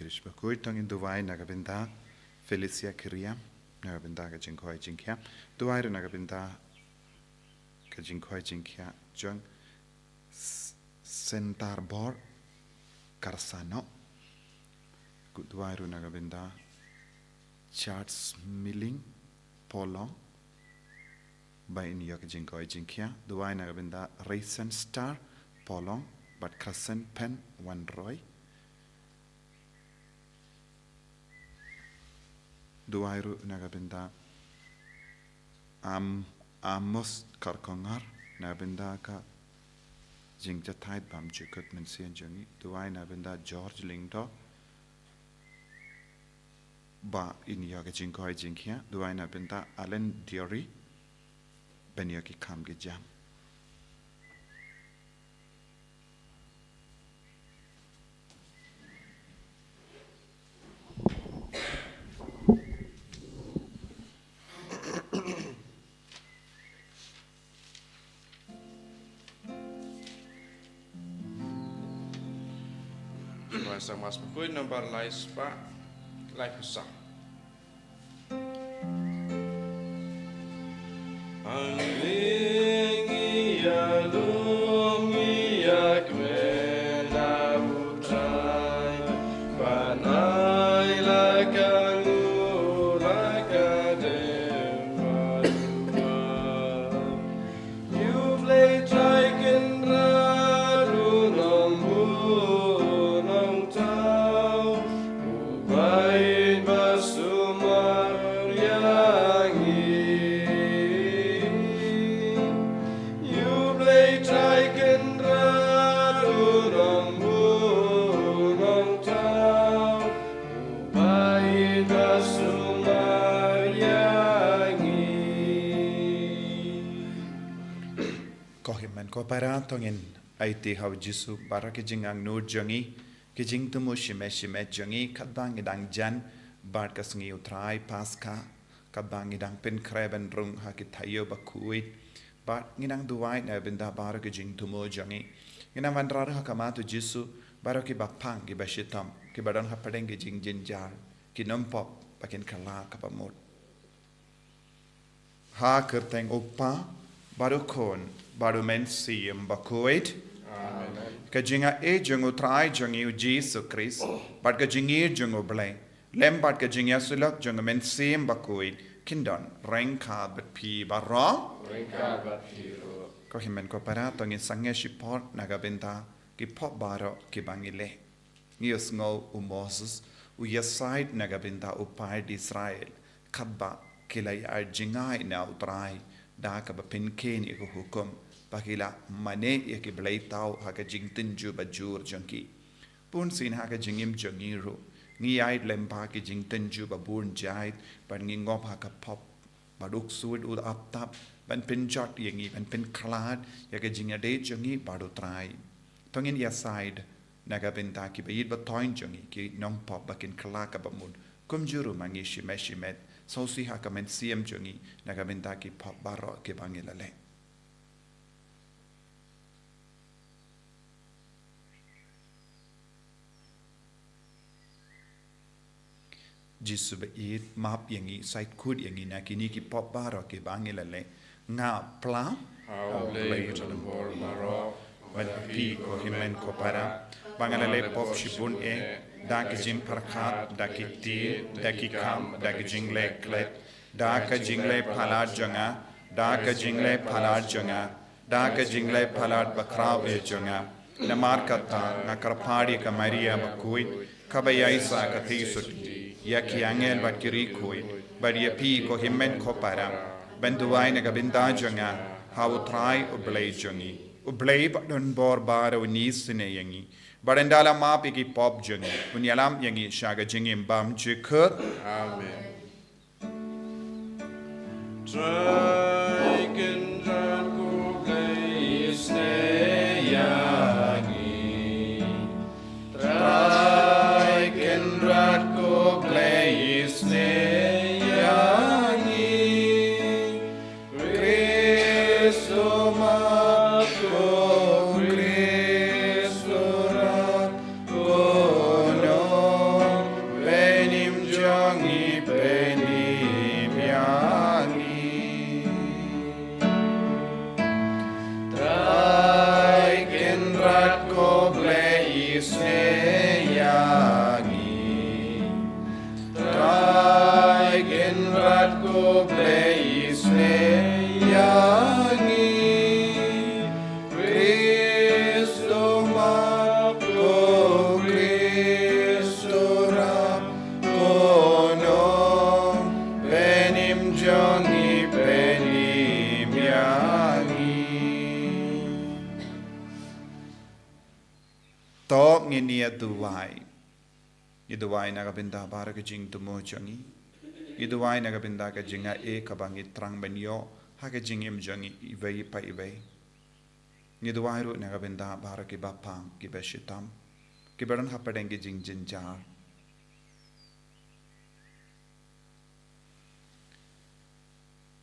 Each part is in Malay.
Kirish Bakhuid tong in Dubai nagabinda Felicia Kiria nagabinda ka jingkhoi jingkhya Dubai nagabinda ka jingkhoi jingkhya jong Sentar Bor Karsano Dubai nagabinda Charts Milling Polong by in York jingkhoi jingkhya Dubai nagabinda Raisin Star Polong but Crescent Pen One Roy Duairu nagabinda Amos Karkongar nagabinda ka Jingja Tide Bam Jukut Mensian Jungi Duai nagabinda George Lingdo Ba in Yaga Jinkoi Jinkia Duai nagabinda Alan Diori Ben Yoki Kamge Jam Sang Mas Bakhuid nomor lais Pak Lai Husang. Ko para tongin IT how jisu bara ke jingang nur jangi ke jing tumu shime jangi kadang idang jan bar ka sngi utrai paska kadang idang pen kreben rung ha ke Taïew Bakhuid bar ngidang duai na binda bara ke jing tumu jangi ngina vandrar ha kamatu jisu bara ke bapang ke bashitam ke badan ha padeng ke jing jinjar ki nompop pakin kala kapamot ha kerteng opa baru kon baru mensiam Bakhuid kajinga jungu trai jungu Jesus Christ but kajingi jungu blay lem but kajinga sulak jungu mensiam Bakhuid kindon rengka but pi barro ko himen ko para tongin sange shipot nagabenta ki pop baro ki bangile nios ngo Moses u yaside nagabenta upay di Israel kadba kilay arjingai na utrai da ka ba pinken iko hukum pakila mane yake blay tau haka jingtin ju bajur junki pun sin haka jingim jungiru ngi ait lempa ki jingtin ju babun jait ban ngi ngop haka pop baduk suit ud up tap ban pin jot yangi ban pin klad yake jinga de jungi badu trai tongin ya side naga benta ki bayid ba toin jungi ki nong pop bakin klaka bamun kumjuru mangi shimet so si haka men siam jungi naga benta ki pop baro ki bangilale jisu beid map yangi site kud yangi nakini ki pop baro ki bangilale nga plam Palei to bor baro wan pi ko himen ko para bangalale pop shibun da ki jim parkhat da ki ti da ki kam da ki jingle klet da ka jingle phalar janga da ka jingle phalar janga da ka jingle phalar bakraw e janga namar kata na karpadi ka Maria Bakhuid kabaya isa ka tisut ya ki angel bat kiri khoi bar ya pi ko himen ko para benduai na gabinda janga how try oblay jangi oblay badon bor bar o nis ne yangi barendala map ki pop jangi punyalam yangi shaga jingim bam jikut Amen. Cristo, jangi to ngini duwai nagabinda bara ka jing tumo jangi duwai nagabinda ka jinga kabangi trang benyo ha ka jingim jangi ibai pa ibai duwai ru nagabinda bara ki bapang ki beshitam ki baran hapadeng ki jing jinjar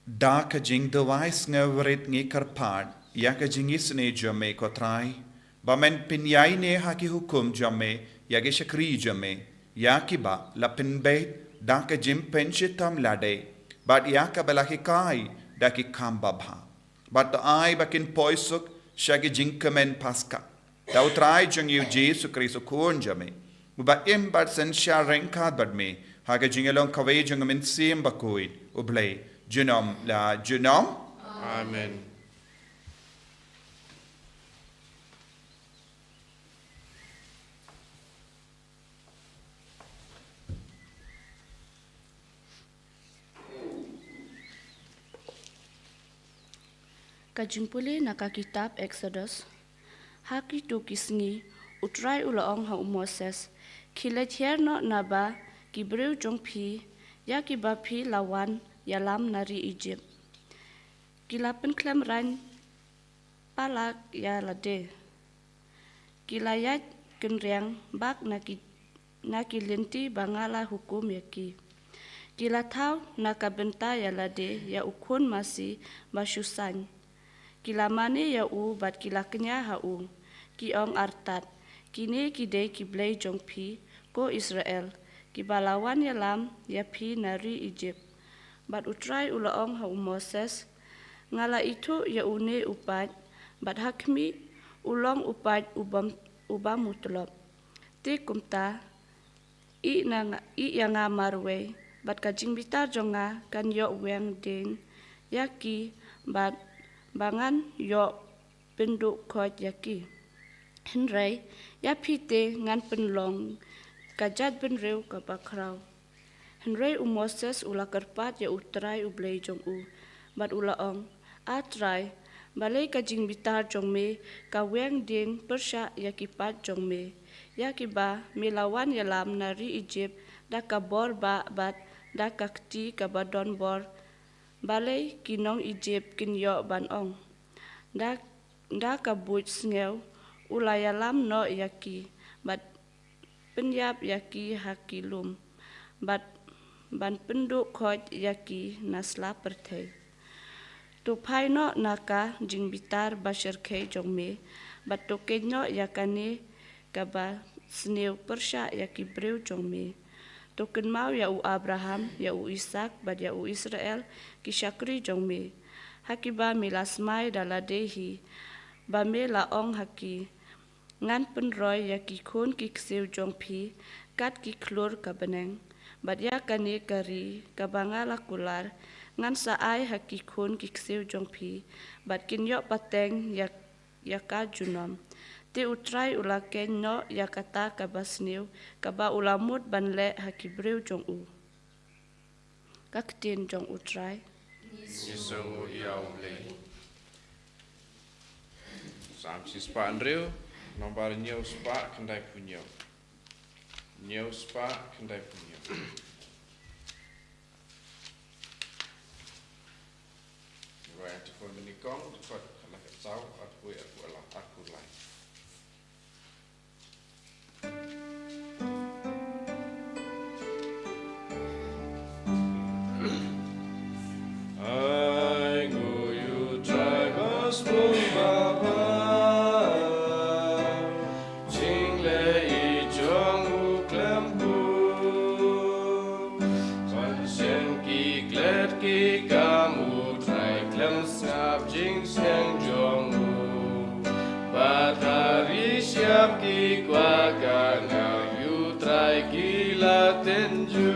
da ka jing duwai sngewerit ngi karpad ya ka jing isne jame ko trai ba men pinyai ne ha ki hukum jame ya ge shakri jame ya ki ba la pinbe da ka jim penshitam lade but ya ka balahi kai da ki kamba bha but ai bakin poisuk shagi jing kamen paska da utrai jing yu jesu kristo kon jame ba im bat sen sharing ka bad me ha ka jing elon kawe jing min sim Bakhuid ublay Junom la Junom. Amen. Kajimpuli naka kitab Exodus. Haki tu Sngi utrai ulaong ha Moses. Kilet no naba kibreu jong pi ya kibapi lawan yalam nari Egypt. Kilapen klem ran palak ya lade. Kilayat kenriang bak naki linti bangala hukum yaki. Kilatau nakabenta ya lade ya ukun masih basyusan. Kilamane ya bat kilaknya hau. Kiong artat. Kini kide kiblay jong pi ko Israel. Kibalawan yalam ya pi nari Egypt. Bat utrai ulaong ha Moses ngala itu ya une upat bat hakmi ulong upat ubam mutlop ti kumta i yang marwe bat kajing bitar jonga kan yo weng din yaki bat bangan yo penduk kot yaki henry ya pite ngan penlong kajat benreu ka bakrau Henry Moses ula kerpat ya utrai ublay jong bat ulaong atrai balai kajing bitar jong me kaweng din persya ya kipat jong me ya kiba milawan yalam nari Egypt da kabor ba bat da kakti kabadon bor balai kinong Egypt kinyo banong da kabut sngew ula yalam no yaki bat penyap yaki hakilum bat ban penduk kot yaki nasla perthai. Tupai no naka jing bitar basher kei jongme, bat toke no yakane kaba sneu persya yaki breu jongme. Token mau ya u Abraham, ya u Ishak, bat ya u Israel ki syakri jongme. Hakiba milasmai daladehi, ba me laong haki. Ngan penroy yaki kun ki kseu jongpi, kat ki klur kabeneng. Bat ya kane kari kabangala kular ngan saai hakikun kiksiu jongpi bat kinyo pateng yaka junom ti utrai ulaken no yakata kabasniu kaba ulamut banle hakibreu jongu kaktin jong utrai Yesu yaule. Samsi spa Andrew nomor nyo spa kendai punyo. Nyo spa kendai punyo. Rồi anh phone bên con thôi là cái cháu ở quê ở là ở quê lại. I know you drive us from Baba. Ki kwa kana yu trai gila tenju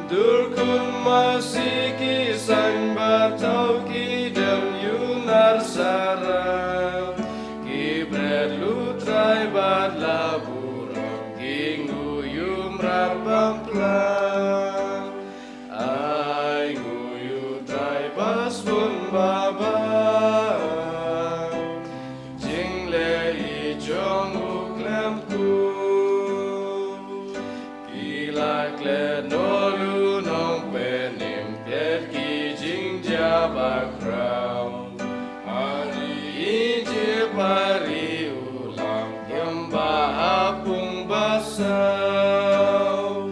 dur kun masih ki sang batau ki dem yu narsara ki bred lu trai bat laburo ki ngu yu mrabam plan ai ngu yu trai bas baba jing le I jong u klem ku Kila kle no lu nong penim piet ki jing ja bakrao Hari inje pari ulang yamba apung basau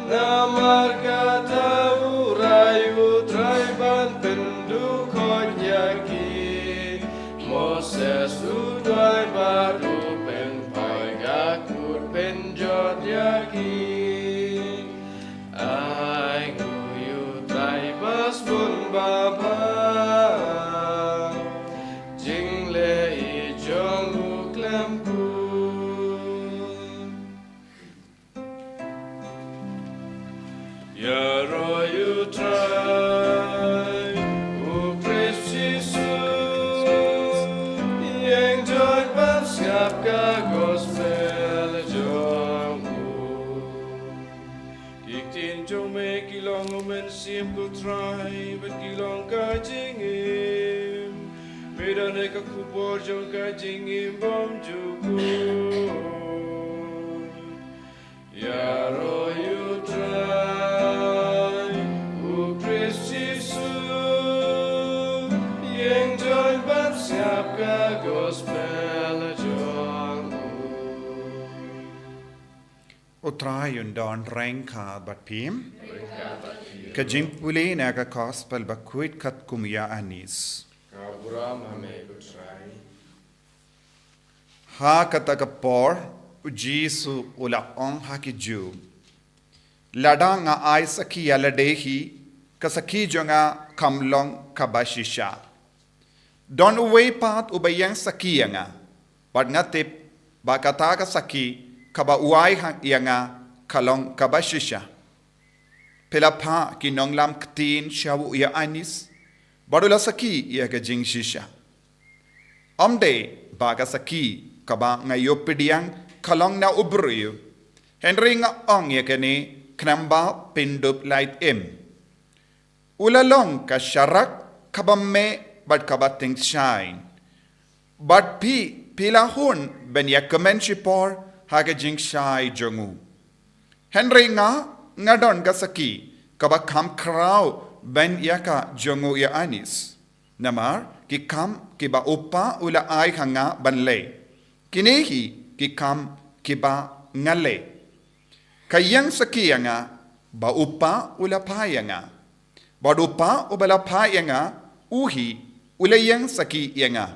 Namar kata urayu traiban pendukot yaki Moses udai baru pen pai gakut penjot yaki Ai nguyu traibas bun baba Jing le I jong u klem ku Ya ro you try u Christ Jesus Yang joy pas ngap ka gospel jong u Kiktin jong me kilong men sim ku try bet kilong ka jingim Medane ka kubor jong ka jingim bom juku Ya ro you try u Christ Jesus Yang joy pas ngap ka gospel jong u Utrai yun don reng ka bat pim. Ka jimpuli na ka gospel Bakhuid kat kumya anis. Kaburam hame kutrai Ha kata ka por ujisu ula ong ha ki ju. Lada nga ay saki yaladehi ka saki jonga kamlong kabashisha. Don uwe pat ubayang saki nga. Bad nga tip bakata ka saki kaba uay hang nga kalong kabashisha. Pilapa kinong lam ktin shawu ya anis. Badula saki ya ka jing shisha. Omde baga saki kaba ngayopidiang kalong na ubriyo. Henry nga ong ya kani knamba pindup light im. Ulalong ka sharak kaba me bad kaba ting shine. Bad pilahun ben ya kemen shipor haga jing shai jongu. Henry nga don ka saki kaba kam krau ben yaka jongu ya anis. Namar ki kam ki ba upa ula ay hanga banle. Kinehi ki kam ki ba ngale. Kayang sakiya nga ba upa ula paya nga. Ba upa ubala paya nga uhi ulayang sakiya nga.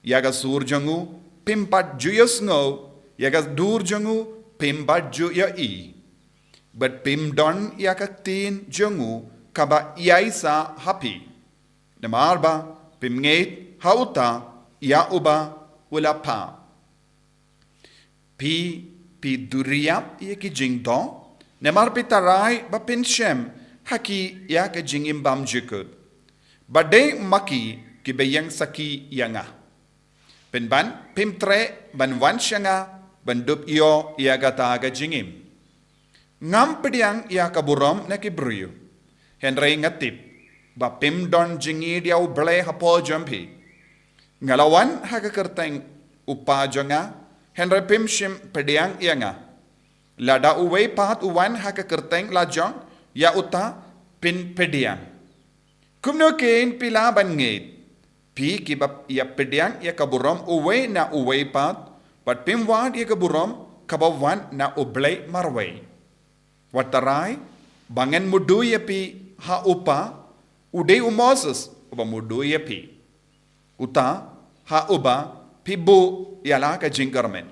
Yaga sur jongu pimpat juyos ngo yaga dur jongu pimpat juya I. But pim don yakaktin jongu kaba yaisa happy. Namar ba pim ngait hauta ya uba ula pa. Pi duriyap ya ki jingdo. Namar pi taray ba pin shem haki ya ka jingim bam jikut. Bade maki ki bayang saki yanga. Pin ban pim tre ban wan shanga ban dup yo ya gata ga jingim. Ngam pediang ya kaburom na kibriyo. Henry ngatip. Ba pim don jingi diaw ble hapo jumpi. Ngalawan hakakerteng upa jonga. Henry pim shim pediang ya nga. Lada uwe pat uwan hakakerteng lajong ya uta pin pediang. Kumno kain pila ban ngait. Pi kibap ya pediang ya kaburom uwe na uwe pat. But pim wad ya kaburom kabawan na uble marway. Wataray, bangan mudu ya pi ha upa, uday umoses uba mudu ya pi. Uta ha uba pi bu yala ka jingkarmen.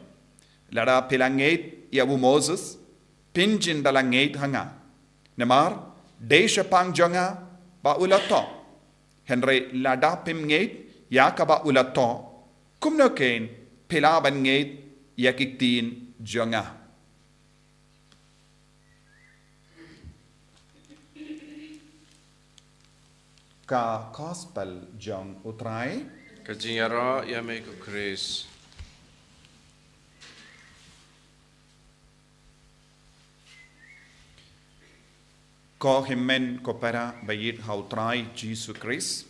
Lara pilangait ya umoses, pinjin dalangait hanga. Namar, desha pang jonga ba ulato. Henry lada pim ngait ya ka ba ulato. Kumno kain pilaban ngait ya kiktin jonga. Ka gospel jong utrai Kajingara yame ku Chris. ko himmen ko para bayit hautrai Jesus Christ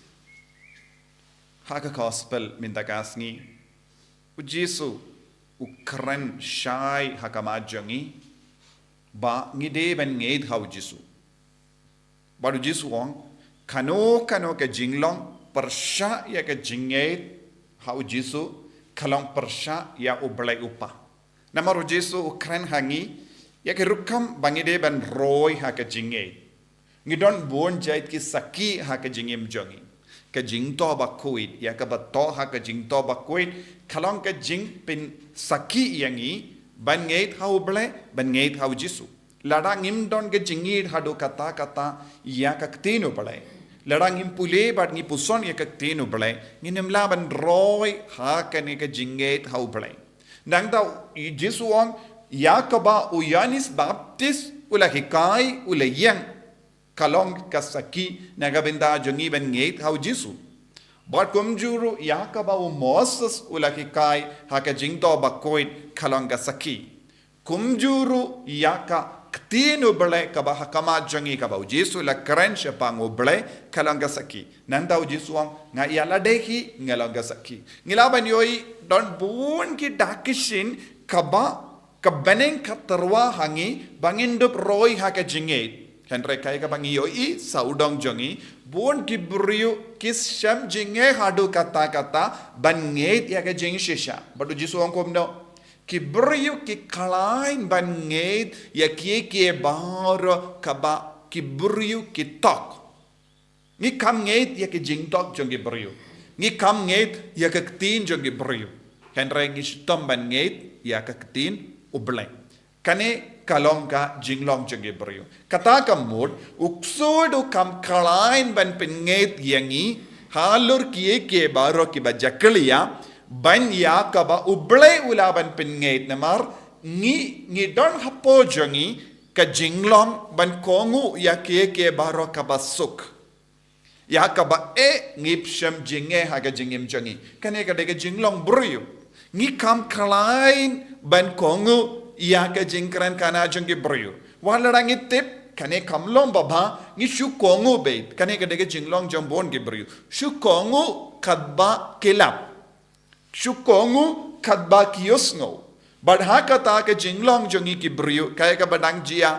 haka gospel minta kasngi ujisu ukren shai haka majangi ba ngide ban nged hau jisu baru jisu ong kano ke jinglong persha ya ke jinged hau jisu kalong persha ya ublai upa namaru jisu ukren hangi ya ke rukam bangide ban roy haka jinged ngidon bon jait ki saki haka jingim jongi ke jing to Bakhuid ya ke bato haka jing to Bakhuid kalong ke jing pin saki yangi ban ngeit hau ble ban ngeit hau jisu lada ngim don ke jingid hadu kata ya ka ktino ble lada ngim pule bat ngi puson ya ka ktino ble nginim la ban roy haka ne ke jinget hau ble nang da jisu on ya ka ba uyanis baptis ula hikai ula yang kalong kasaki nagabenda jongi ban ngeit hau jisu bat kumjuru ya ka ba moses ula hikai haka jingto Bakhuid kalong kasaki kumjuru ya ka ktino bele ka ba hakama jongi ka ba jisu la kren shepango bele kalong kasaki nanda jisu ang nga yala dehi ngalong kasaki ngilaban yoi don bun ki dakishin kaba kabeneng katarwa hangi bangindup roy haka jingeit Henry kai ka bangi yoi saudong jongi bon ki buriu kis sham jinge hadu kata bangeit ya ka jing shisha badu jisu ang komno ki buriu ki kalain bangeit ya ki baro kaba ki buriu ki tok ni kam ngeit ya ki jing tok jongi buriu ni kam ngeit ya ka ktin jongi buriu Henry ngi stom bangeit ya ka ktin ubleng kane kalong ka jinglong jongi buriu kata kamud uksudu kam kalain ban penget yangi halur ki baro ki bajakliya ban ya kaba uble ulaban penget namar ngi don hapo jongi ka jinglong ban kongu ya ki baro kaba suk ya kaba ngip sham jinge haga jingim jongi kane ka de jinglong buriu ngi kam kalain ban kongu ya ka jingkran kana jongi buriu wala rangi tip kane kamlong baba ngi shu kongu bait kane ka de jinglong jambon gi buriu shu kongu kadba kelap shu kongu kadba kiosngo badha kata ka jinglong jongi ki buriu kaya ka badang jia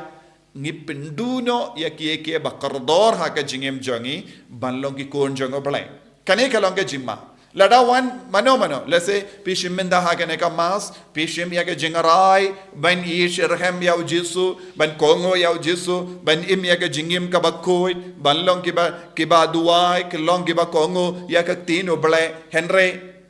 ngi penduno ya ki bakardor ha ka jingem jongi banlong ki kon jongo blai kane ka long ka jimma lada wan mano let's say pishim minda ha ka ne ka mas pishim ya ka jingarai ban ish rahem ya jisu ban kongo ya jisu ban im ya ka jingim ka Bakhuid banlong ki ba duai ki long ki ba kongo ya ka tino blai Henry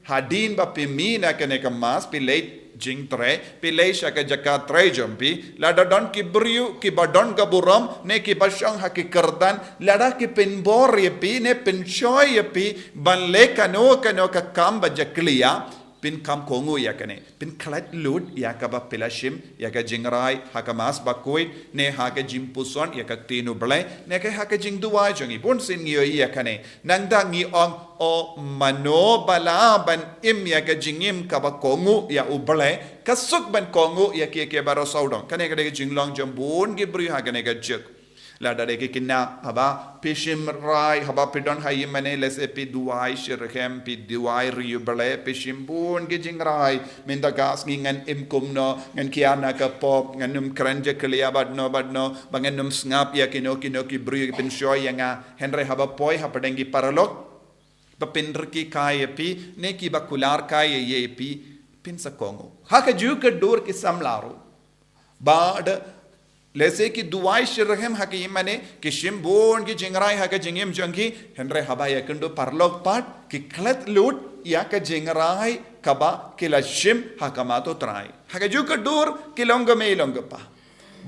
hadin ba pimina ka ne ka mas pilate jing tre pilai shaka jaka tre jompi lada don ki buriu ki badon ka buram ne ki bashang haki kardan lada ki penbor yepi ne penshoy yepi ban le kano ka kam bajakliya pin kam kongu ya kane pin klat lut ya ka ba pilashim ya ka jingrai haka mas Bakhuid ne haka jimpuson ya ka tinu blai ne ka haka jing duwa jongi pun sin ngi ya kane nangda ngi ong o mano bala ban im ya ka jingim ka ba kongu ya ublai kasuk ban kongu ya ki baro saudong kane ka de jinglong jambun gi bri haka ne ka juk lada de kina haba pishim rai haba pidon hayi mane lese pi duai shirhem pi duai riubale pishim bun gi jingrai minda gas ngan im kumno ngan kiana ka pop ngan kranje klia badno banganum snap ya kino ki bri pin shoy yanga Henry haba poi hapadengi paralok papindrki kai pi ne ki bakular kai ye pi pin sa kongo haka ju ka dor ki samlaro bad lese ki duai shirhem haki mane ki shimbon ki jingrai haka jingim jongi Henry haba yakendo parlok pat ki klet lut ya ka jingrai kaba ki la shim hakamato trai haka ju ka dur ki longa me longa pa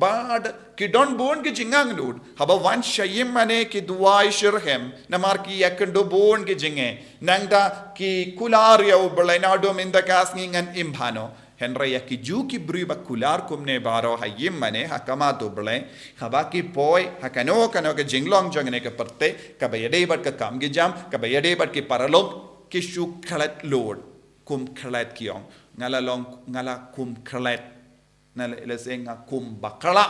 bad ki don bon ki jingang lut haba wan shayim mane ki duai shirhem namar ki yakendo bon ki jinge nangda ki kular ya ublainado minda kasngi ngan imbano Henry ya ki ju ki bri bakular kumne baro hayim mane hakama doble haba ki poi hakano ka jinglong jongne ka parte ka bayade bat ka kam gi jam ka bayade bat ki paralog ki shu khalat lord kum khalat kiong ngala kum khalat nala lesenga kum bakala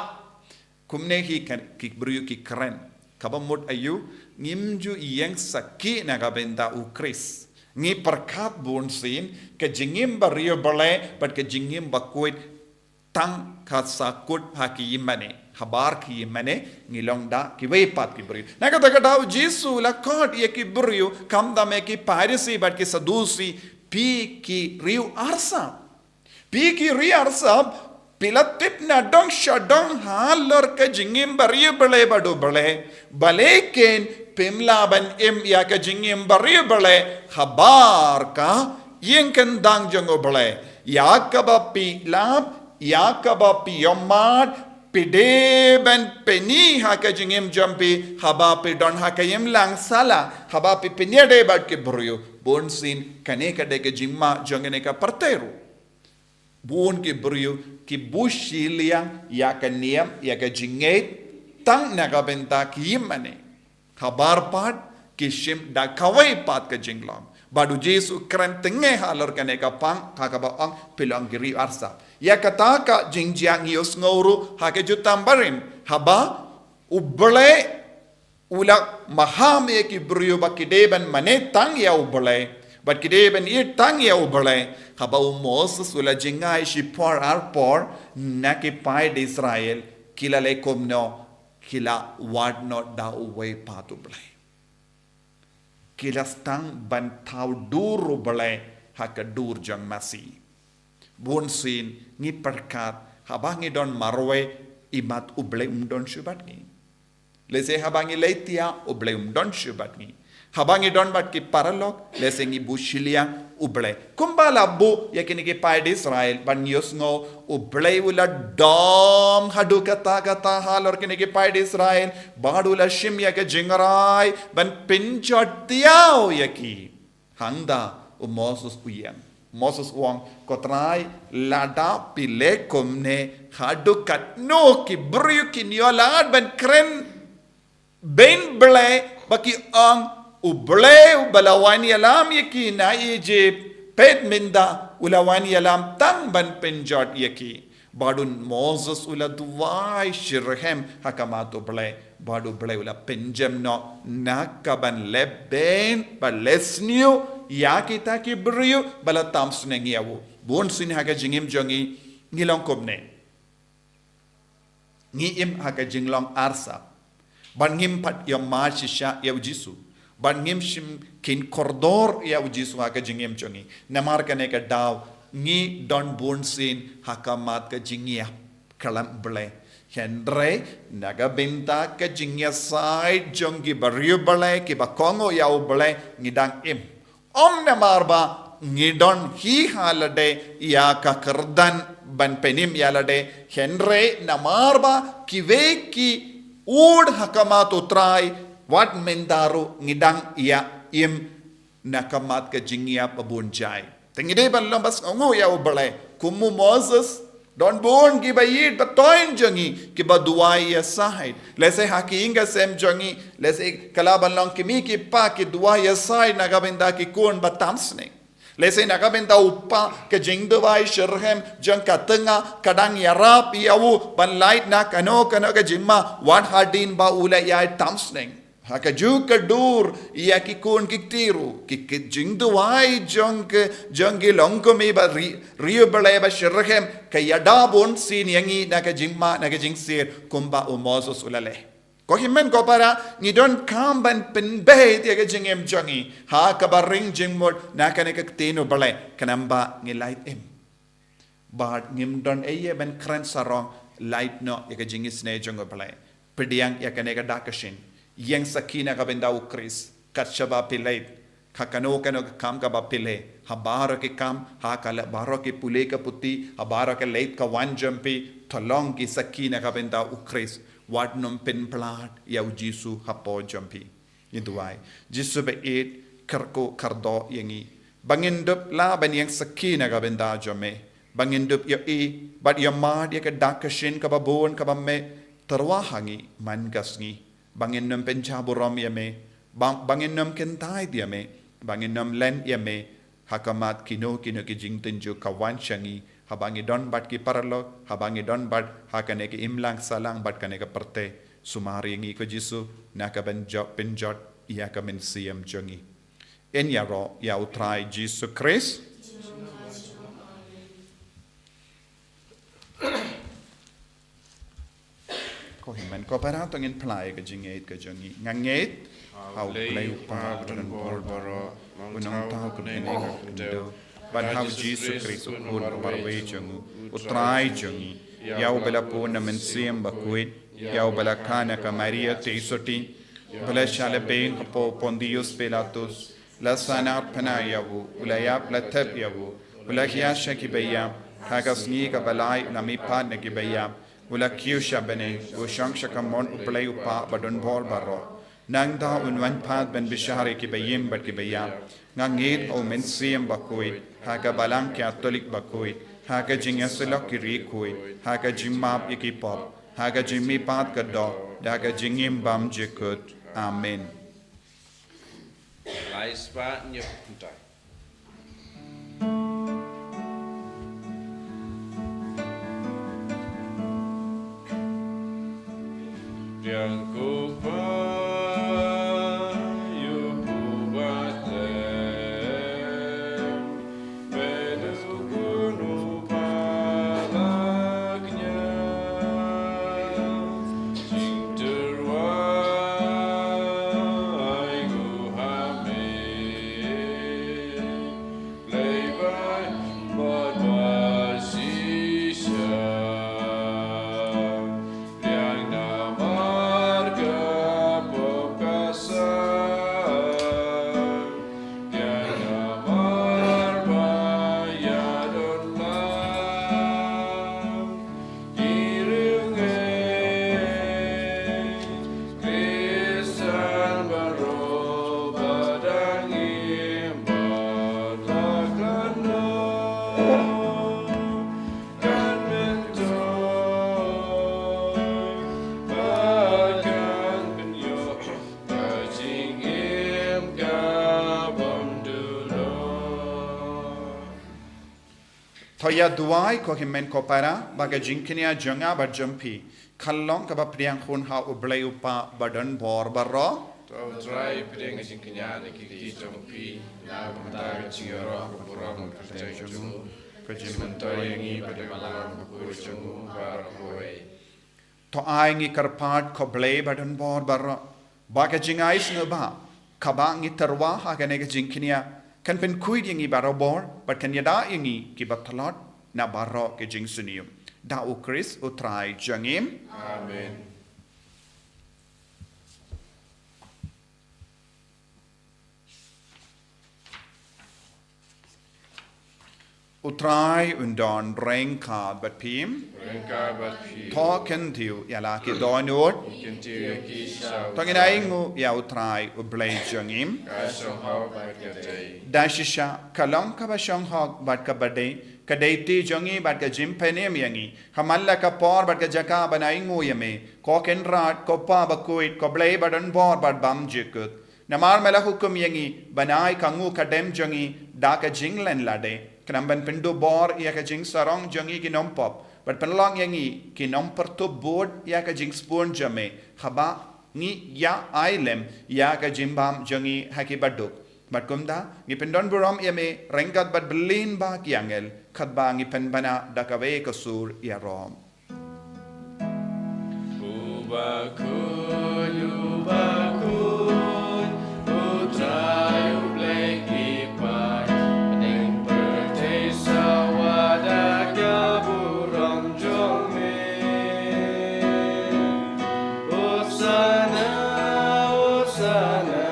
kumne hi ki bri ki kren kaba mut ayu ngimju yang saki na ka benda u kris Ngi perkat bun sin ke jingim bario bale but ke jingim Bakhuid tang kasakut haki mane habar ki mane ngilong da ki wepat ki brio. Na kata kata Jesu la kot ye ki brio kam da me ki Pharisee but ki Sadusi pi ki riu arsa. Pi ki riu arsa pilatip na dong shadong halor ke jingim bario bale badu bale ken pimlaban ya ka jingim bari bale habar ka yen kan dang jango bale yakaba pi yomad pideben peni ha ka jingim jampi haba pi don ha ka yem lang sala haba pi penyade bat ke brio bonsin kane ka de ke jimma jangene ka parteru bon ke brio ki bushilia ya ka niam ya ka jinget tang na ka benta ki mane Kabar pat kishim da kawai pat ke jinglong. Badu Jesu keren tenge halor kane ka pang kakaba ang pilang giri arsa. Ya kata ka jingjiang yos ngoro hake jutambarin. Haba ubele ulak mahame ki brio ba kideben mane tang ya ubele. But kideben tang ya ubele. Haba Moses ula jingai shi por arpor na ki pai de Israel kila lekom no. Kila wad not da uway patu blay. Kila stang bantaw duru blay haka dur jang masi. Bunsin ngi perkat habang don marwe imat ublay don syubat ngi. Lese habang leitia ublay don syubat ngi. Habang don bat ki paralog lese ngi bushiliang ublay. Kumbala bu yakini ki pai di Israel ban yos ngo ublay ula dom hadu kata halor kini ki pai di Israel badula shim ya ke jingarai ban pinjot tiao yaki hangda Moses uyang Moses uang kotrai lada pile komne hadu kat no ki bru ki niolad ban kren ben blay baki ang ublay balawani alam yaki na Egypt pet minda ulawani alam tang ban penjot yaki badun Moses ula duwai shirhem hakamato blay badu blay ula penjem no nakaban leben ba lesniu yaki taki brio bala tam Sngi awu bon sin haga jingim jongi ngilong komne ngi im haga jinglong arsa ban ngim pat yamma shisha yaw Jesu ban ngim shim kin kordor ya Jesu haka jingim chongi namar kane ka daw ngi don bon sin hakamat ka jingia kalam ble Henry naga benta ka jingya side jongi baryu bale ki bakongo ya bale ngidang im namar ba ngidon hi halade ya ka kardan ban penim yalade Henry namar ba kive ki ud hakamat utrai Wat mendaru ngidang ia im nakamat ke jingia pabunjai. Tengide ban lambas ngo ya ubale kumu Moses don bon ki bayit batoin jangi ki baduai ya sahid. Lese haki inga sem jangi lese kalaban long kimi ki pa ki duai ya sahid nagabenda ki kun batamsne. Lese nagabenda upa ke jingduai shirhem jang katenga kadang yarap yawu ban light na kano ke jimma wat hardin ba ula ya tamsne. Haka juga dur ia kikun kiktiru kikit jingduai jongki longkomi ba rio balai ba shirhem kayada bon sin yangi naka jingma naka jingsir kumba Moses ulale ko himen ko para ni don kamban penbe dia ke jingem jongi ha ka baring jingmod naka ne kaktino balai kanamba ngilait em bad ngim don eye ben kran sarong light no ya ke jingis ne jongo balai pediang ya kaneka dakashin yang sakina ka benda ukris katshaba pilai kakano kano kam ka ba pile habaro ke kam ha kala baro ke pule ka puti habaro ke leit ka wan jampi tholong ki sakina ka benda ukris wat nom pen plat ya Jesu hapo jampi induai Jesu be it karko kardo yangi bangindup la ban yang sakina ka benda jame bangindup ya but ya ma dia ka dakashin ka ba bon ka ba me terwahangi man gasngi bangin nom pencaburom yame bangin nom kentai diame bangin nom Lent yame hakamat kino ki jing tenju kawan shangi habangi don bat ki paralo habangi don bat hakane ki imlang salang bat kane ka perte sumari ngi ko Jesu naka penjot iya ka men siam jongi en yaro ya utrai Jesus Christ ko himen ko para tong in plai ka jinget ka jongi nganget how play pa dan bor boro unang tao kun en ka kundo but how Jesus Christ kun barwe jongu utrai jongi yau bela puna men siem Bakhuid yau bela kana ka Maria teisoti bela shale bein po Pontius Pilatus la sana pana yavu ulayap la tep yavu ulahia shaki bayam hagasni ka balai na mi pa ne ki bayam ula kiusha bene u shangsha mon uplay upa badon bol baro nang da unwan pat ben bishare ki bayim bat ki bayam ngangit o men siem Bakhuid haga balang Catholic Bakhuid haga jingaselok ki rikuid haga jimap ikipop haga jimmi pat ka do daga jingim bam jekut amen Lai spa nyep kuntai. Yang ku payu buatlah bedugunu palaknya sing terwai ku hamil lebai buat basisya yang namar kepokasar yang namar bayadullah irungai Kristan baru badang imbar laklano kan mentoy bahkan penyo kajing im kabam dulu thoya duai ko himen ko para baga jinkinia jonga ba jumpi khallong ka ba priang khun ha ublay upa badon bor barro Tau trai pedeng jing kenya ne ki jompi na mata jingero buram percaya jumu ko jim mentoy yangi pada malam ku jumu barakoi to ai ngi karpat ko blay badon bor barro baga jingais no ba kaba ngi terwa ha ka ne jinkinia kan pen kuid yangi baro bor but kan yada yangi ki bathalot na barro ke jing sunium da u Chris utrai jangim amen utrai undon reng ka bat pim rengka bat pi Talken tiu yala ki donut kinti ki shau tongin aingu ya utrai ublay jangim ka song hau bat kadai dashisha kalong ka ba shong hok bat ka bade ka deiti jongi bat ka jimpenem yangi hamalla ka por bat ka jaka banaingu yame ko kenrat ko pa Bakhuid ko blay badon bor bat bam jikut namar mela hukum yangi banai kangu kadem jongi da ka jinglen lade kanamban pindu bor ya ka jing sarong jongi ki nompop but penlong yangi ki nomper to board ya ka jing spoon jame khaba ngi ya ailem ya ka jimbam jongi haki baduk but kumda ngi pendon buram yame rengat bat belin ba ki angel khatba ngi penbana dakave ka sur ya rom Bakhuid, Bakhuid, utrai ublay kipai, pening pertesa wadah kaburam jongme. Osana, Osana,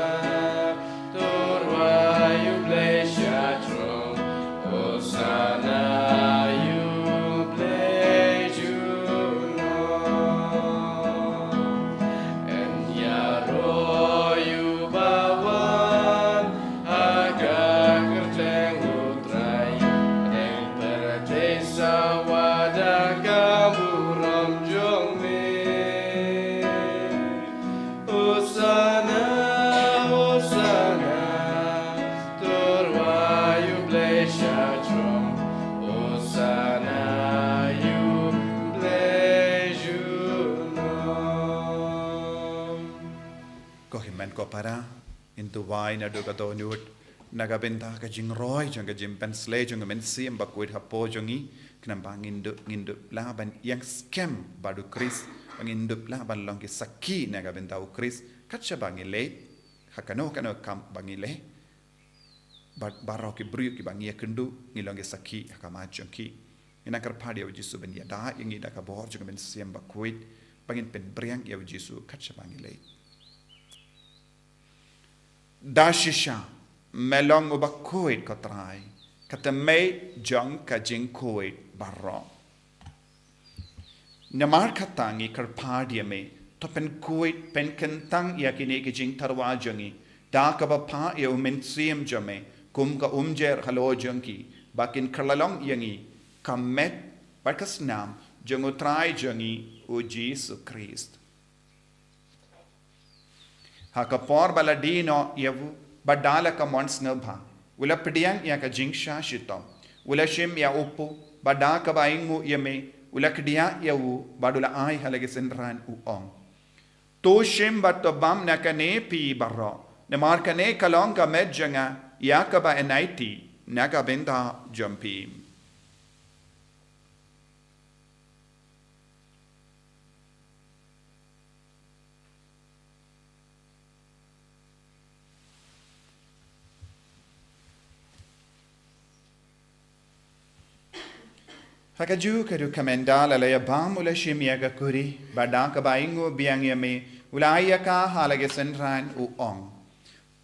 turwai ublay shatrom. Osana, ublay juno. Royu bawan agak kerteng utrai Deng pertesa wadah kaburam jongme Osana, Osana turwayu blay shatrom Osana yu blay juno ko himen ko para into wine adu ka donut nagabenta ka jing roy jang ka jim pensle jang men sim Bakhuid hapo jangi kenam ngindup la ban yang scam badu Chris ngindup la ban long ki saki nagabenta u Chris katcha bangile hakano kam bangile baroki bru ki bangia kendu ngilong ki saki hakama jangki ina karpadi ya Jisu ben ya da ingi da ka bor jang men sim Bakhuid bangin pen briang ya Jisu katcha bangile dashisha melong u Bakhuid ko trai kata mei jong ka jing Bakhuid barro namar katangi karpadia me to pen Bakhuid pen kentang ya kini ke jing tarwa jangi da ka ba pa ya umen siem jame kum ka umjer halo jangki bakin kerlalong yangi kamet bakas nam jong u trai jangi u Jesu Christ hakapor baladino yavu badala ka mons nabha wala pediang ya ka jingsha shito wala shim ya upu badaka baingu yame wala kedia yawu badula ai halage senran u ong to shim batobam na kane pi barro na mar kane kalong ka medjanga ya ka ba enaiti naga benda jampi Hakaju kadu kamendala la yabam ula shimia ka kuri badaka baingo biang yame ulaya ka halage senran u ong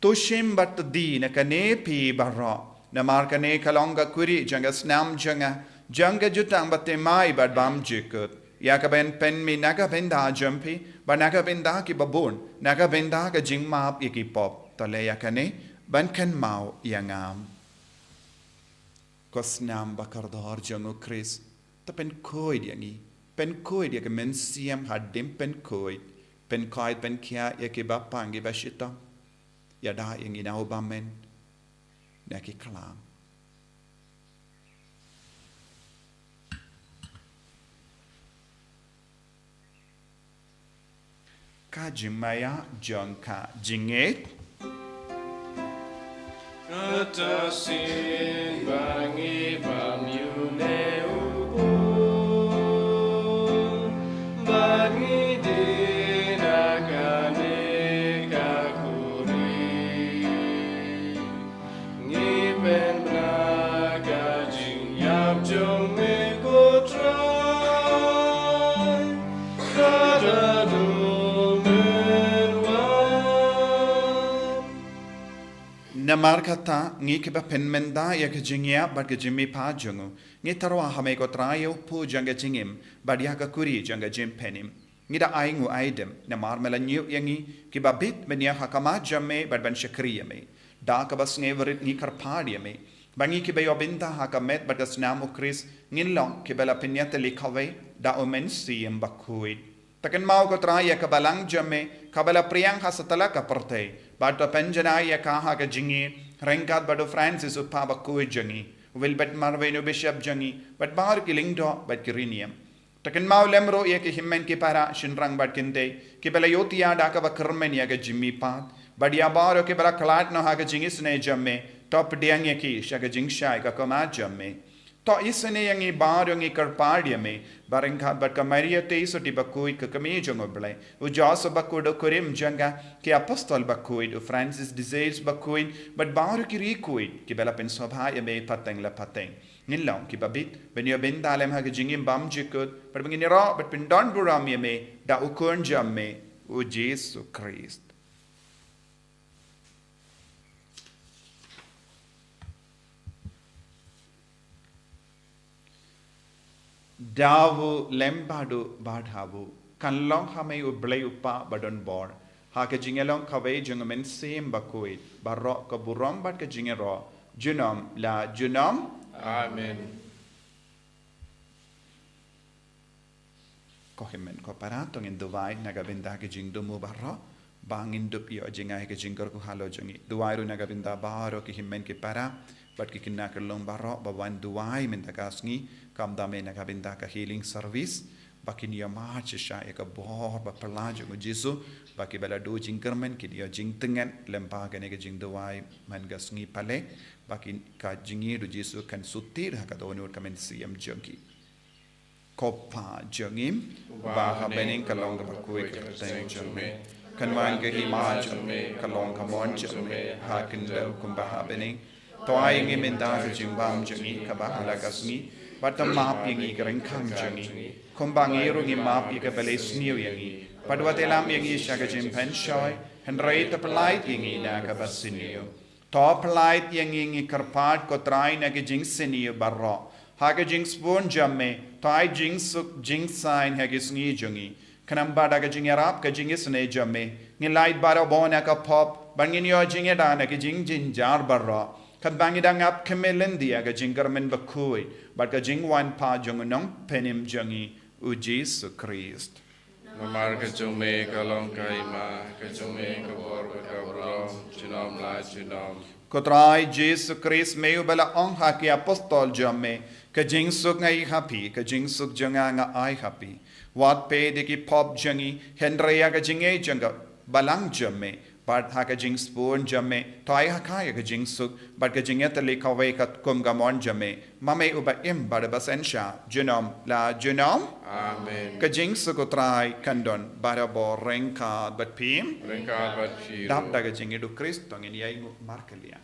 to shim bat di na kane pi barro na mar kane kalonga kuri janga snam janga jutang batte mai bad bam jikut ya ka ben pen mi naga benda jampi ba naga benda ki babun naga benda ka jingmap ikipop to le ya kane ban kan mau yangam Kosnam bakardor jango Chris ta pen Bakhuid yangi pen Bakhuid ya men siam hadim pen Bakhuid pen kaid pen kia ya ke bapangi bashita ya da yangi na obamen na ki kalam ka jimaya jangka jinget Atasin bangi bamyune ubu bangi dinakane kakuri ngiben naga jing yap jong me kotrai kadadu Namar kata ngi ke ba penmenda ya ke jingia bad ke jimmi pa jungu ngi tarwa hame ko trayo pu janga jingim bad ya ka kuri janga jim penim ngi da aingu aidem namar melanyu yangi ke ba bit menia hakama jamme bad ban shakriya me da ka bas ngeverit ngi karpadia me bangi ke ba yobinda hakamet bad asnam ukris ngilong ke bela pinyata likave da omen sim Bakhuid takan mau ko traya ka balang jamme kabala priyang hasatala ka parte Bato penjana ya kaha ka jingi rengkat bado Francis upa Bakhuid jangi Wilbert Marveno Bishop jangi but bar kilingdo but kirinium takan mau lemro ya ke himmen ki para shinrang bad kinte ki bela yotia da ka bakrmen ya ka jimmi pat badia baro ke bela klat no ha ka jingi sne jamme top diang ya ki sha ka jingsha ka kama jamme to isne yangi bar yangi karpadia me barengkat bad ka Maria te so di Bakhuid ka kami jongo blai u jos Bakhuid kurim janga ki apostol Bakhuid u Francis desires Bakhuid but bar ki rikuid ki bela pen sobha ya me pateng la pateng nilong ki babit ben yo ben dalem ha ki jingim bam jikut but bangini ro but pen don buram ya me da u kun jamme u Jesu Christ Davu lembadu badhavu kanlong hame u blay upa badon bor ha ke jingelong kawai jungamen sim Bakhuid barro ka burom bad ke jingero junom la junom Amen. Ko himen ko paratong in duwai nagabinda ke jingdumu barro bangin dup yo jingai ke jingkor ku halo jongi duwai ru nagabinda baro ke himen ke para bad ke kinna ke long barro bawan duwai mentagasngi kam dame nagabinda ka healing service baki dia march sha eka bor ba pelaj ngu Jesu baki bala do jing kermen ki dia jing tengan lempa ka ne ka jing dawai man ga sngi Palei baki ka jingi do Jesu kan sutir ha ka do nur kamen siam jengki kopa jengim ba ha bening ka long ka Bakhuid ka teng jengme kan man ka hi ma jengme ka long ka mon jengme ha kin da kum ba ha bening to ai ngi men da ka jing bam jengi ka ba la ka sngi But map yang ikan kang jangi, kumbang iru ngi map ika Palei sniu yangi, padwa telam yangi shaga jimpen shoy, henrei ta pelait yangi na ka basiniu. To pelait yangi ngi karpat ko trai na ka jing siniu barro, haga jing spoon jamme, tai jing suk jing sign haga sngi jangi, kanam bada ka jing arap ka jing isne jamme, ngi light bada bona ka pop, bangin yo jing edana ka jing jin jar barro. Kad bangidang ap kemelendia ga jingarmen Bakhuid, but ga jingwan pa jungunong penim jangi u Jesu Christ. Mamar ka jume ka long kaima, ka jume ka bor ka brom, chinom la chinom. Kotrai Jesu Christ meu bala ong haki apostol jamme, ka jing suk ngai happy, ka jing suk janga nga ai happy. Wat pe de ki pop jangi, Henrya ga jinge janga balang jamme. But haka jing spoon jamme, toy hakaya ka jing suk, but ka jing etali kawe kat kum gamon jamme, mame uba im badabasensha, junom la junom. Amen. Ka jing suk utrai kandon, badabo rengkad but pim. Rengkad bat piro. Dap daga jing edu Kristong in yai markelia.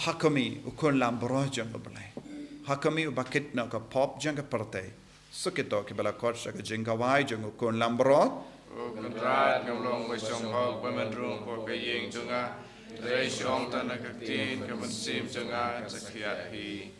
Hakami ukun lambro janga balai. Hakami ubakit na ka pop janga partay. Sukito ki bala korsa ka janga wai janga ukun lambro. Ukundrat kamlong wisong hog pamendrung ko kayeng junga. Reisyong tanakaktin kamansim junga sakiat hi.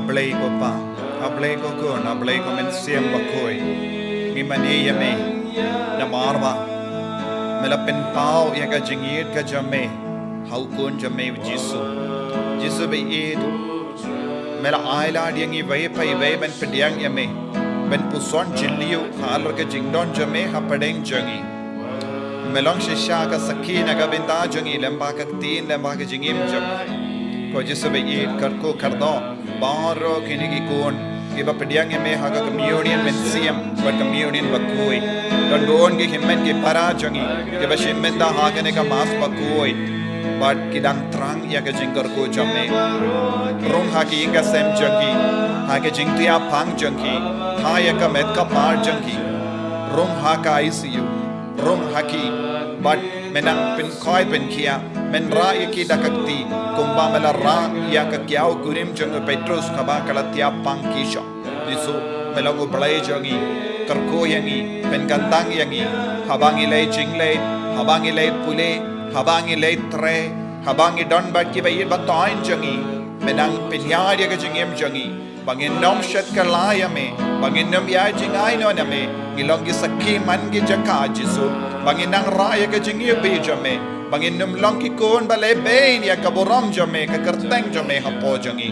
Ablay ko pa, ablay ko kun, ablay ko men siyam bakoy. Ngimani yame, namarwa. Melapin pao ya ka jingit ka jame, haukun jame Jisu. Jisu bayid. Mela aila diangi bay pay bay ben pediang yame, ben puson jiliu halar ka jingdon jame hapadeng jangi. Melong shisha ka sakhi naga binta jangi lamba ka tin lamba ka jingim jam. Ko Jisu bayid karko kardo. Baro kinigi kun iba pediang yame haga communion men siam but communion Bakhuid don don ki himmen ki para jangi ke bashimmen da haga ne ka mas Bakhuid but kidang trang ya ka jingkar ko jamme rong haki inga sem jangi haga jingtia pang jangi tha ya ka met ka par jangi rong haka ICU rong haki but menang pin koi pen kia men ra yaki dakakti kumba mela ra ya ka kyau kurim jang Petrus kaba kalatia pangkisha disu melangu Palei jangi karko yangi pen gandang yangi habangi lei jinglei habangi lei pule habangi lei tre habangi don bat ki bayi batain jangi menang pinyar ya ka jingem jangi bangin nom shat kalaya me bangin nom ya jingai no na me ngilongi sakhi man gi jaka Jisu bangin nang ra ya ka jingi be jame bangin num long ki kon balay bain ya kaboram jame ka karteng jame hapo jangi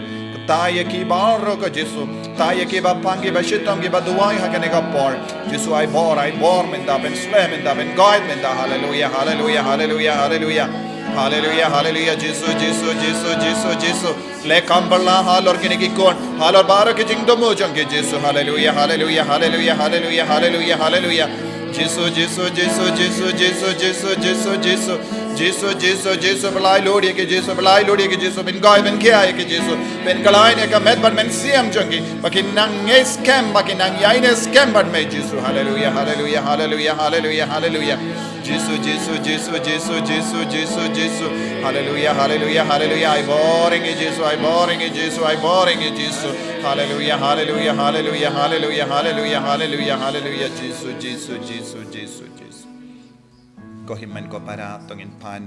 taya ki baro ka Jisu taya ki ba pangi ba shitam ki ba duai ha ka ne ka por Jisu ai bor men da ben slem men da ben guide men da hallelujah hallelujah hallelujah hallelujah hallelujah hallelujah Jisu Jisu Jisu Jisu Jisu le kambala halor ki ne ki kon halor baro ki jing do mo jangi Jisu hallelujah hallelujah hallelujah hallelujah hallelujah hallelujah Jisu Jisu Jisu Jisu Jisu Jisu Jisu Jisu Jisu Jisu Jisu Palei lodi ke Jisu Palei lodi ke Jisu ben gai ben kia ke Jisu ben kalai ne ka med ban men siam jangi bakin nang scam bakin nang yai ne scam ban me Jisu hallelujah hallelujah hallelujah hallelujah hallelujah Jisu Jisu Jisu Jisu Jisu Jisu Jisu hallelujah hallelujah hallelujah I boring Jisu I boring Jisu I boring Jisu hallelujah hallelujah hallelujah hallelujah hallelujah hallelujah hallelujah Jisu Jisu Jisu Jisu Jisu ko himmen ko para tongin pan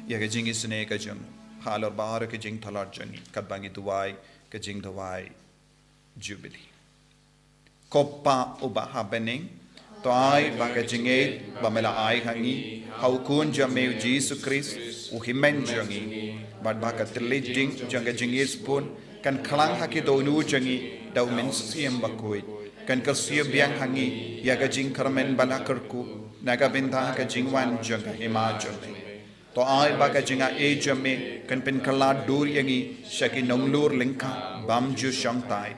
ya ka jing isne ka jung halor bar ka jing thalar jangi kabangi duwai ka jing duwai Jubilee ko pa uba happening to ai ba ka jinge ba mela ai hangi hau kun jamme Jesus Christ u himmen jangi bad ba ka tleding janga jinge spoon kan klang haki do nu jangi daw men siem Bakhuid kan ka siya biang hangi ya ka jing karmen bala karku naga binta ka jingwan janga hima jame to ai ba ka jinga e jame kan pen kala dur yangi shaki nonglur lingka bam ju shangtai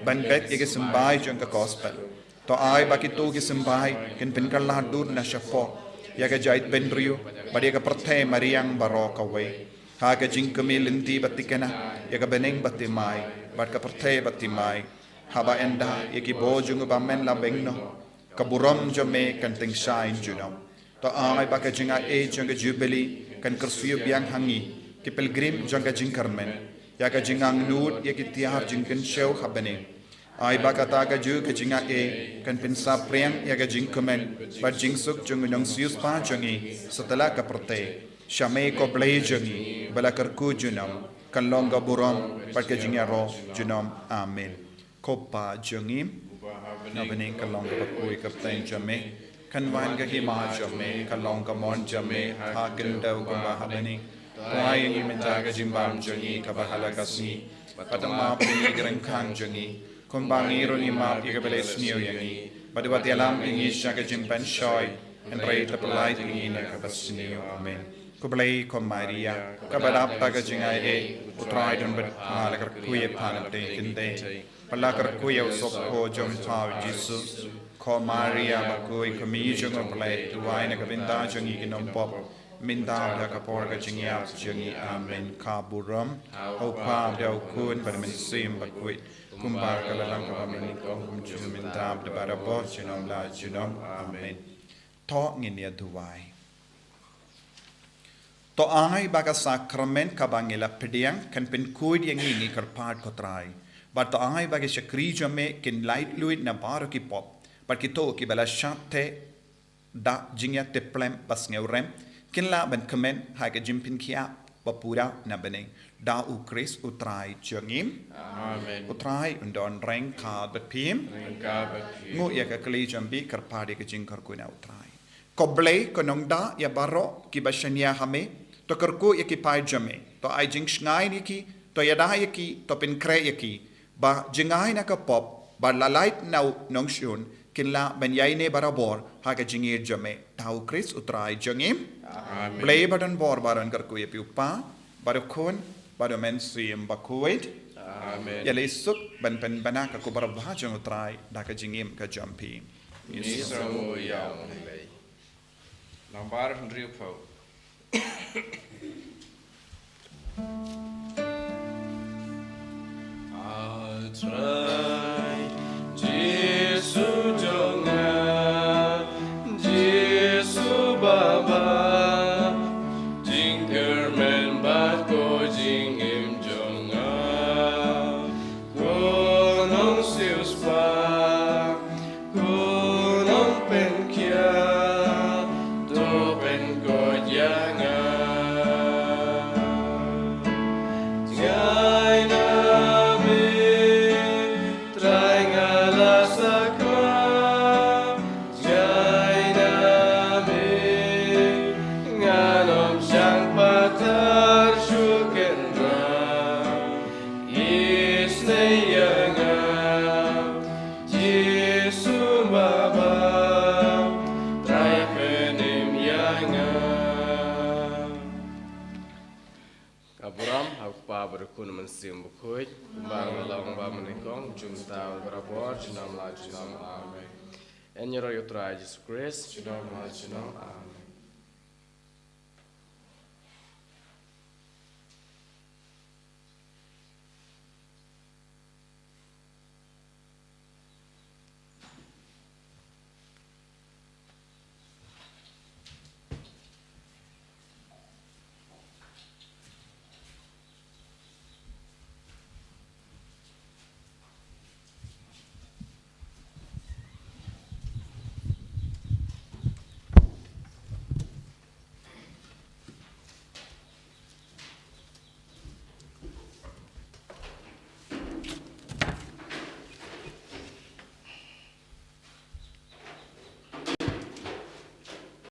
ban bet ye sambai janga gospel to ai ba ki to ki sambai kan pen kala dur na shapo ya ka jait ben rio ba ya ka prathe mariang barok away ha ka jing kami linti batikana ya ka beneng batimai ba ka prathe batimai haba enda ye ki bojung ba men la bengno kaburam jame kan ting shine juno to ai ba ka jinga e janga Jubilee kan kersiu biang hangi ki pilgrim janga jing karmen ya ka jingang nut ya ki tiar jing kan show habane ai ba ka ta ka ju ka jinga e kan pinsa priang ya ka jing komen ba jing suk jung nong sius pa jangi setelah ka prote shame ko Palei jangi bala karku junam kan longa buram ba ka jinga ro junom amen kopa jangi na bening kalong ka Bakhuid ka teng jame kan wan ka hima jame kalong ka mon jame ha gendau ka ba habani toy ngi menta ka jimbam jangi ka ba halakasni patama pini grang khang jangi kumbangi ro ni ma pi ka Palei snio yangi badwati alam ngi sha ka jimpan shoy and rate the Palei ngi na ka basnio amen ko Palei ko Maria ka badap ta ka jingai e utrai don bet hala ka kuye pan te kinde palakar kuya usop ko jom thaw Jisu ko Maria Bakhuid ko mi jong Palei tuai na ka binta jangi kinom pop minta da ka por ka jingia jangi amen ka buram au pa dau kun par men sim Bakhuid kumbar ka lang ka min ko jum minta da barabo jinom la jinom amen to ngin ya duai to ai ba ka sakrament ka bangela pediang kan pen kuid yang ngi karpat ko trai but to ai ba ke shakri jame kin light fluid na baro ki pop but ki to ki bala shate da jingya te plem pas ngeurem kin la ben comment ha ke jimpin kia bapura na bening da u Chris utrai jengim Amen. utrai undon reng ka bepim Engkau bagi. ngu ya ka kli jambi karpadi ke jingkar ku na utrai koble konong da ya baro ki bashania hame to karku ya ki pai jame to ai jing sngai ni ki to ya da ya ki to pin kre ya ki ba jingai na ka pop ba la light nau nong shun kinla ben yai ne barabor ha ka jingir jame tau Chris utrai jengim Amen. Play badan bor baran karku ya piupa barokon baro men sim Bakhuid Amen. ya lesuk ban pen banak aku barabha jang utrai da ka jingim ka jampi Ini semua yang mulai. Lambar hendri pau. Atrai Jesu jonga Jesu baba Jingker men bat ko jingim jonga Gunung sius pa Gunung pen kia To pen ko janga Ngai nami Trai ngala sakwa Ngai nami Nganom sang patar syukendra Isne yanga Jesu baba Trai penim yanga Kaburam apa berkun mensim Bakhuid Bang long ba menikong jumta berabor jenam la jenam amen. Enyero yutrai Jesus Christ jenam la jenam amen.